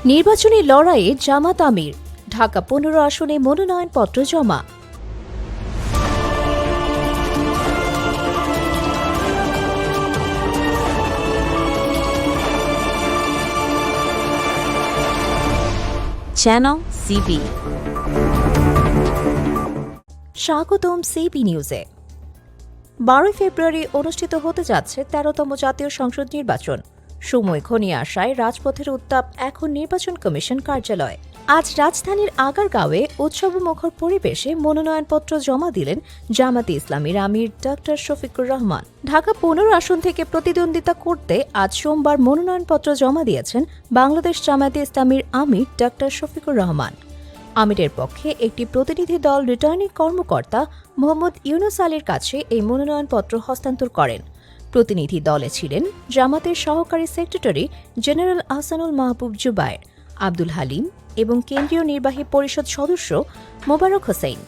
নির্বাচনী লড়াইয়ে জামাত আমির, ঢাকা 15 আসনে মনোনয়নপত্র জমা। Channel CB. স্বাগতম সিবি নিউজে। 12 ফেব্রুয়ারি অনুষ্ঠিত হতে যাচ্ছে 13তম জাতীয় সংসদ নির্বাচন। সময় ঘনিয়ে আসায় রাজপথের উত্তাপ এখন নির্বাচন কমিশন কার্যালয়। আজ রাজধানীর আগারগাঁওয়ে উৎসবমুখর পরিবেশে মনোনয়নপত্র জমা দিলেন জামাতে ইসলামীর আমির ডক্টর শফিকুর রহমান। ঢাকা 15 আসন থেকে প্রতিদ্বন্দ্বিতা করতে আজ সোমবার মনোনয়নপত্র জমা দিয়েছেন বাংলাদেশ জামাতে ইসলামীর আমির ডক্টর শফিকুর রহমান। আমিরের পক্ষে একটি প্রতিনিধি দল রিটার্নিং কর্মকর্তা মোহাম্মদ ইউনুস আলীর কাছে এই মনোনয়নপত্র হস্তান্তর করেন। প্রতিনিধি দলে ছিলেন জামাতের সহকারী সেক্রেটারি জেনারেল আহসানুল মাহবুব জুবায়ের, আব্দুল হালিম এবং কেন্দ্রীয় নির্বাহী পরিষদ সদস্য মোবারক হোসেন।